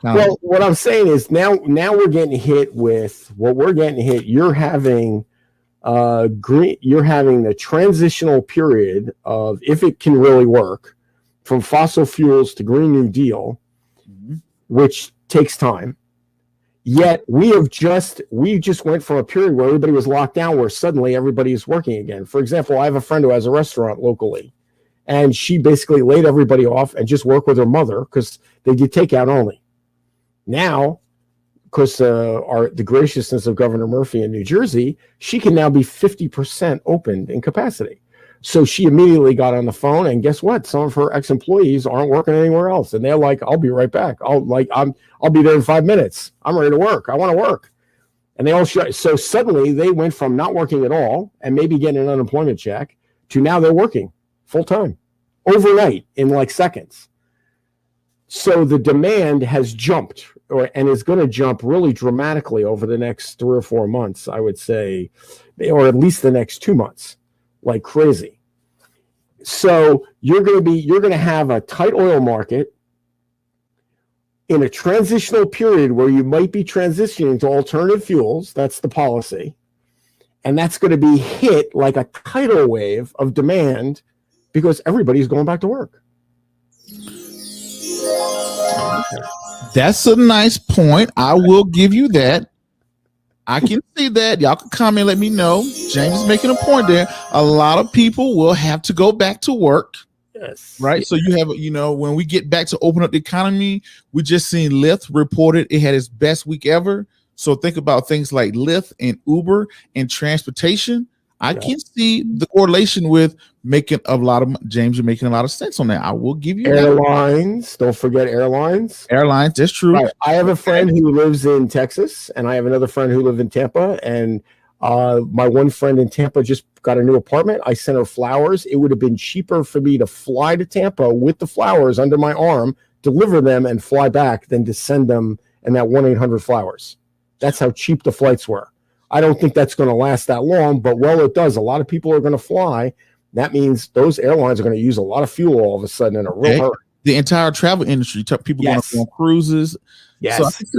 Well, what I'm saying is now we're getting hit with what we're getting hit. You're having you're having the transitional period of, if it can really work, from fossil fuels to Green New Deal, which takes time. Yet we just went from a period where everybody was locked down, where suddenly everybody is working again. For example, I have a friend who has a restaurant locally, and she basically laid everybody off and just worked with her mother because they did takeout only. Now, because the graciousness of Governor Murphy in New Jersey, she can now be 50% opened in capacity. So she immediately got on the phone, and guess what? Some of her ex-employees aren't working anywhere else, and they're like, "I'll be right back. I'll be there in 5 minutes. I'm ready to work. I want to work." And they all shut. So suddenly they went from not working at all and maybe getting an unemployment check to now they're working full time overnight in like seconds. So the demand has jumped, and is going to jump really dramatically over the next 3 or 4 months, I would say, or at least the next 2 months, like crazy. So you're going to have a tight oil market in a transitional period where you might be transitioning to alternative fuels. That's the policy. And that's going to be hit like a tidal wave of demand because everybody's going back to work. That's a nice point. I will give you that. I can see that. Y'all can comment, let me know. James is making a point there. A lot of people will have to go back to work. Yes. Right. So you have, when we get back to open up the economy, we just seen Lyft reported it had its best week ever. So think about things like Lyft and Uber and transportation. I can see the correlation with making a lot of, James, you're making a lot of sense on that. I will give you airlines. Don't forget airlines. Airlines, that's true. Right. I have a friend who lives in Texas, and I have another friend who lives in Tampa. And my one friend in Tampa just got a new apartment. I sent her flowers. It would have been cheaper for me to fly to Tampa with the flowers under my arm, deliver them, and fly back than to send them in that 1-800-Flowers. That's how cheap the flights were. I don't think that's going to last that long, but it does. A lot of people are going to fly. That means those airlines are going to use a lot of fuel all of a sudden in a real hurry. The entire travel industry, people going to go on cruises. Yes, so I think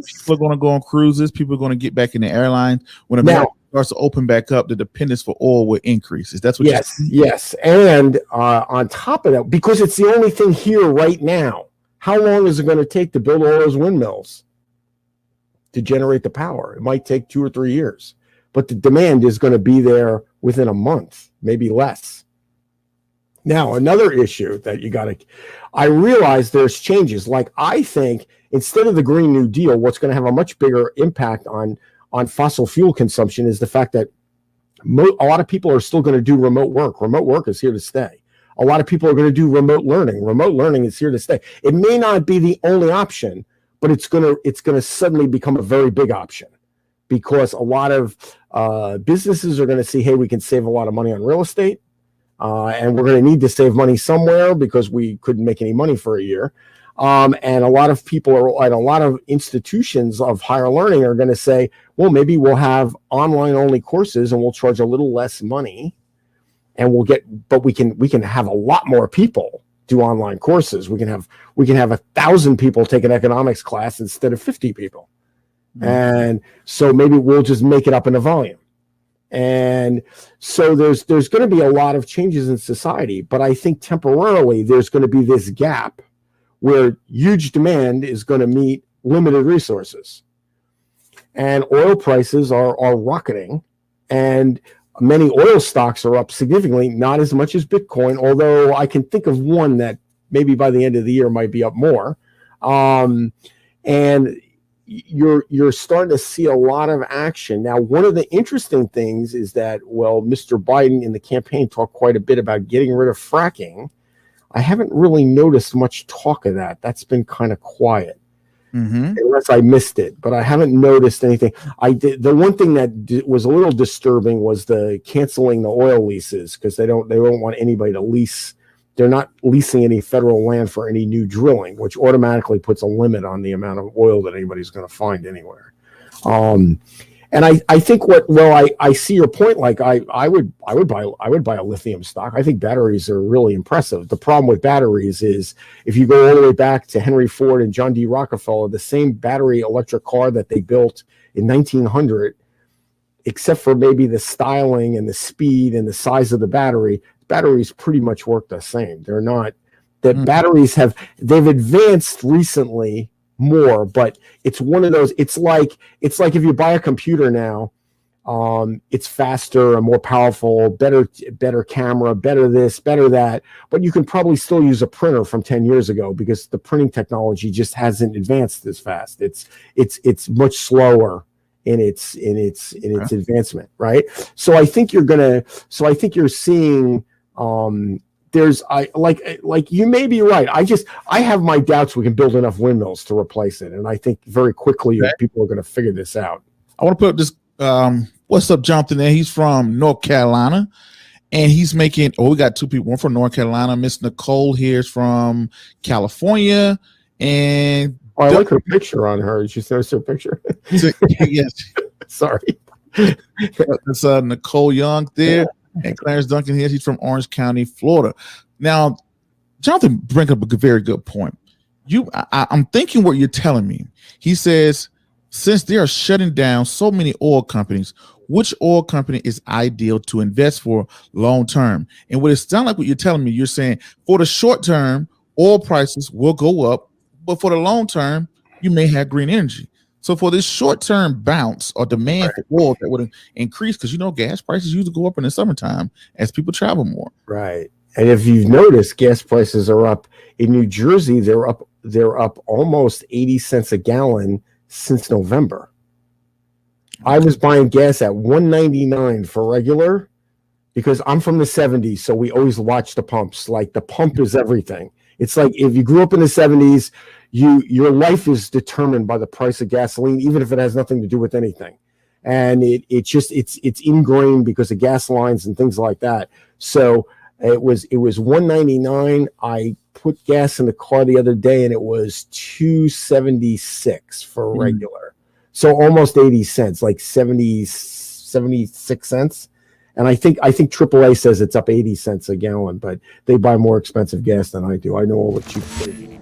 people are going to go on cruises. People are going to get back in the airlines. When America starts to open back up, the dependence for oil will increase. That's what yes. And on top of that, because it's the only thing here right now, how long is it going to take to build all those windmills to generate the power? It might take 2 or 3 years, but the demand is going to be there within a month, maybe less. Now, another issue that I realize there's changes. Like, I think instead of the Green New Deal, what's going to have a much bigger impact on fossil fuel consumption is the fact that a lot of people are still going to do remote work. Remote work is here to stay. A lot of people are going to do remote learning. Remote learning is here to stay. It may not be the only option, but it's going to suddenly become a very big option, because a lot of businesses are going to see, hey, we can save a lot of money on real estate, and we're going to need to save money somewhere because we couldn't make any money for a year. And a lot of people and a lot of institutions of higher learning are going to say, well, maybe we'll have online only courses and we'll charge a little less money, and we can have a lot more people do online courses. We can have 1,000 people take an economics class instead of 50 people. Mm-hmm. And so maybe we'll just make it up in a volume. And so there's going to be a lot of changes in society, but I think temporarily there's going to be this gap where huge demand is going to meet limited resources. And oil prices are rocketing, and many oil stocks are up significantly, not as much as Bitcoin, although I can think of one that maybe by the end of the year might be up more. And you're starting to see a lot of action. Now, one of the interesting things is that, well, Mr. Biden in the campaign talked quite a bit about getting rid of fracking. I haven't really noticed much talk of that. That's been kind of quiet. Mm-hmm. Unless I missed it, but I haven't noticed anything. The one thing that was a little disturbing was the canceling the oil leases, because they don't want anybody to lease. They're not leasing any federal land for any new drilling, which automatically puts a limit on the amount of oil that anybody's going to find anywhere. And And I think I see your point. Like I would buy a lithium stock. I think batteries are really impressive. The problem with batteries is if you go all the way back to Henry Ford and John D. Rockefeller, the same battery electric car that they built in 1900, except for maybe the styling and the speed and the size of the batteries pretty much work the same. They're not. The batteries they've advanced recently more, but it's one of those. It's like if you buy a computer now, it's faster and more powerful, better camera, better this, better that, but you can probably still use a printer from 10 years ago because the printing technology just hasn't advanced as fast. It's much slower in its advancement, right? So I think you're seeing like you may be right. I have my doubts we can build enough windmills to replace it, and I think very quickly people are going to figure this out. I want to put up this. What's up, Jonathan? There, he's from North Carolina, and he's making. Oh, we got two people. One from North Carolina. Miss Nicole here is from California, and I like her picture on her. Did you notice her picture? Yes. Sorry. That's Nicole Young there. And Clarence Duncan here, he's from Orange County, Florida. Now, Jonathan brings up a very good point. I'm thinking what you're telling me. He says, since they are shutting down so many oil companies, which oil company is ideal to invest for long term? And what it sounds like what you're telling me, you're saying for the short term, oil prices will go up, but for the long term, you may have green energy. So for this short-term bounce or demand for oil that would increase, because gas prices usually go up in the summertime as people travel more. Right. And if you've noticed, gas prices are up in New Jersey. They're up almost 80 cents a gallon since November. I was buying gas at $1.99 for regular because I'm from the 70s, so we always watch the pumps. Like the pump is everything. It's like if you grew up in the 70s, your life is determined by the price of gasoline, even if it has nothing to do with anything. And it's ingrained because of gas lines and things like that. So it was $1.99. I put gas in the car the other day and it was $2.76 for regular. So almost 80 cents, like 76 cents. And I think AAA says it's up 80 cents a gallon, but they buy more expensive gas than I do. I know all the cheap places.